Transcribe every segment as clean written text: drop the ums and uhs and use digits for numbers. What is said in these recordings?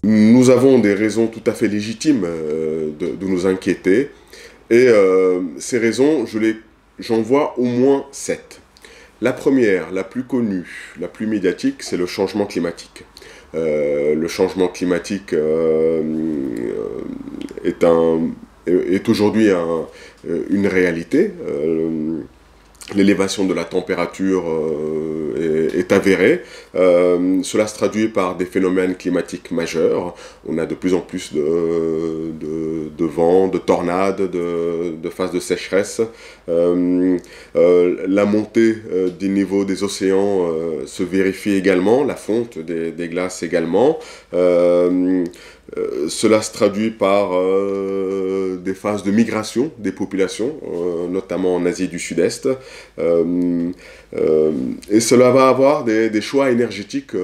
Nous avons des raisons tout à fait légitimes de nous inquiéter, et ces raisons, j'en vois au moins 7. La première, la plus connue, la plus médiatique, c'est le changement climatique. Le changement climatique est aujourd'hui une réalité. L'élévation de la température est avérée. Cela se traduit par des phénomènes climatiques majeurs. On a de plus en plus de vents, de tornades, de phases de sécheresse. La montée des niveaux des océans se vérifie également, la fonte des glaces également. Cela se traduit par des phases de migration des populations, notamment en Asie du Sud-Est. Et cela va avoir des choix énergétiques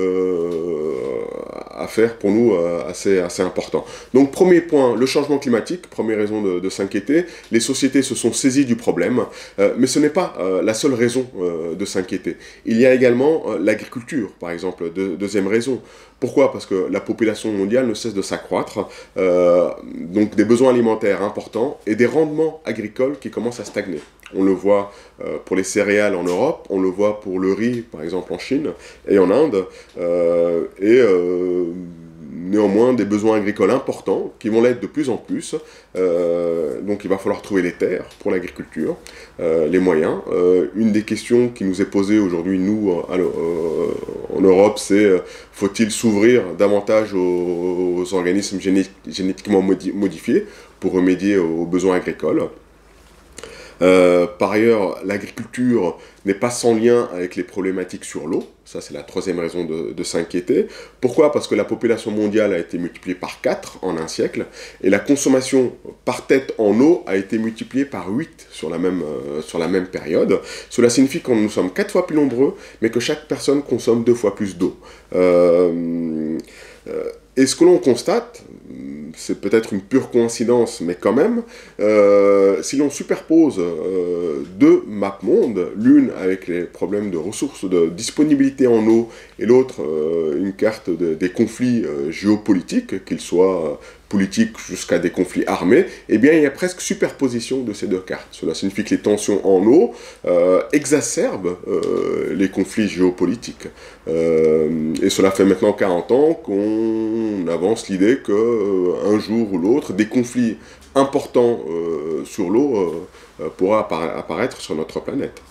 à faire pour nous assez importants. Donc premier point, le changement climatique, première raison de s'inquiéter. Les sociétés se sont saisies du problème, mais ce n'est pas la seule raison de s'inquiéter. Il y a également l'agriculture, par exemple, deuxième raison. Pourquoi? Parce que la population mondiale ne cesse de s'accroître, donc des besoins alimentaires importants et des rendements agricoles qui commencent à stagner. On le voit pour les céréales en Europe, on le voit pour le riz, par exemple en Chine et en Inde, néanmoins des besoins agricoles importants qui vont l'être de plus en plus. Donc il va falloir trouver les terres pour l'agriculture, les moyens. Une des questions qui nous est posée aujourd'hui, nous, en Europe, c'est faut-il s'ouvrir davantage aux organismes génétiquement modifiés pour remédier aux besoins agricoles. Par ailleurs, l'agriculture n'est pas sans lien avec les problématiques sur l'eau. Ça, c'est la troisième raison de s'inquiéter. Pourquoi? Parce que la population mondiale a été multipliée par 4 en un siècle, et la consommation par tête en eau a été multipliée par 8 sur la même période. Cela signifie que nous sommes 4 fois plus nombreux, mais que chaque personne consomme 2 fois plus d'eau. Et ce que l'on constate, c'est peut-être une pure coïncidence, mais quand même, si l'on superpose deux maps mondes, l'une avec les problèmes de ressources, de disponibilité en eau, et l'autre une carte des conflits géopolitiques, qu'ils soient politiques jusqu'à des conflits armés, eh bien il y a presque superposition de ces deux cartes. Cela signifie que les tensions en eau exacerbent les conflits géopolitiques. Et cela fait maintenant 40 ans qu'on avance l'idée qu'un jour ou l'autre, des conflits importants sur l'eau pourraient apparaître sur notre planète.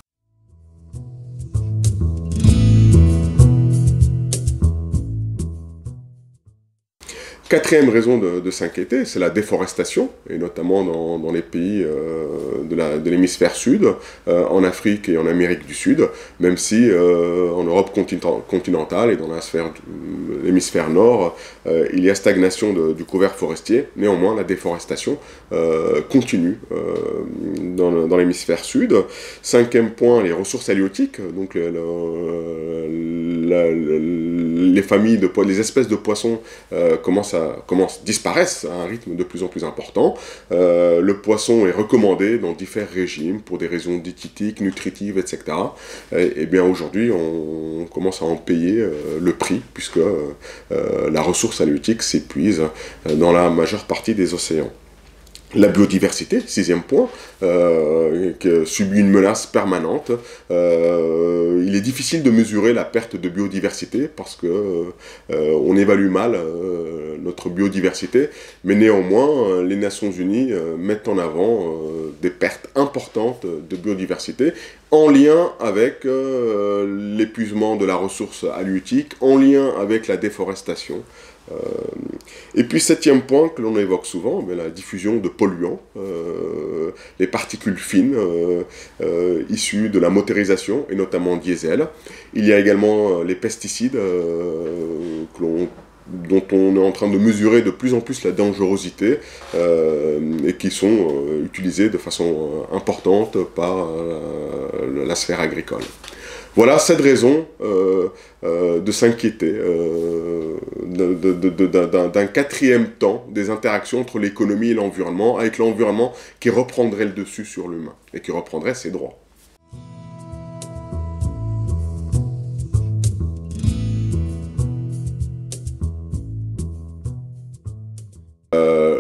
Quatrième raison de s'inquiéter, c'est la déforestation, et notamment dans les pays de l'hémisphère sud, en Afrique et en Amérique du Sud, même si en Europe continentale et dans l'hémisphère nord, il y a stagnation du couvert forestier. Néanmoins, la déforestation continue dans l'hémisphère sud. Cinquième point, les ressources halieutiques, donc les familles les espèces de poissons disparaissent à un rythme de plus en plus important. Le poisson est recommandé dans différents régimes pour des raisons diététiques, nutritives, etc. Et bien aujourd'hui, on commence à en payer le prix, puisque la ressource halieutique s'épuise dans la majeure partie des océans. La biodiversité, sixième point, qui subit une menace permanente. Il est difficile de mesurer la perte de biodiversité parce que on évalue mal notre biodiversité, mais néanmoins, les Nations Unies mettent en avant des pertes importantes de biodiversité en lien avec l'épuisement de la ressource halieutique, en lien avec la déforestation. Et puis septième point que l'on évoque souvent, la diffusion de polluants, les particules fines issues de la motorisation et notamment diesel. Il y a également les pesticides dont on est en train de mesurer de plus en plus la dangerosité et qui sont utilisés de façon importante par la sphère agricole. Voilà 7 raisons de s'inquiéter d'un quatrième temps des interactions entre l'économie et l'environnement, avec l'environnement qui reprendrait le dessus sur l'humain et qui reprendrait ses droits.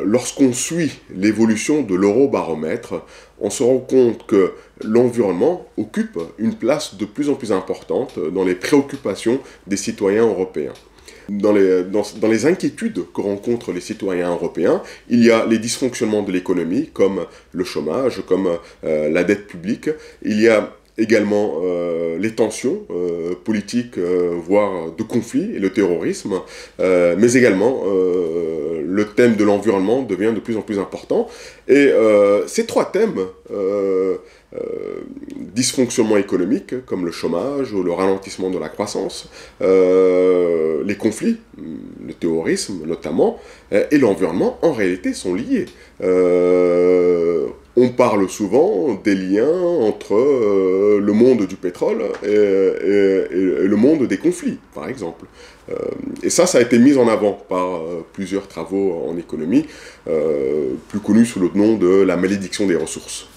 lorsqu'on suit l'évolution de l'Eurobaromètre, on se rend compte que l'environnement occupe une place de plus en plus importante dans les préoccupations des citoyens européens. Dans les inquiétudes que rencontrent les citoyens européens, il y a les dysfonctionnements de l'économie, comme le chômage, comme la dette publique. Il y a également les tensions politiques, voire de conflits, et le terrorisme, mais également le thème de l'environnement devient de plus en plus important. Et ces trois thèmes, dysfonctionnement économique, comme le chômage ou le ralentissement de la croissance, les conflits, le terrorisme notamment, et l'environnement, en réalité, sont liés. On parle souvent des liens entre le monde du pétrole et le monde des conflits, par exemple. Et ça a été mis en avant par plusieurs travaux en économie, plus connus sous le nom de la malédiction des ressources.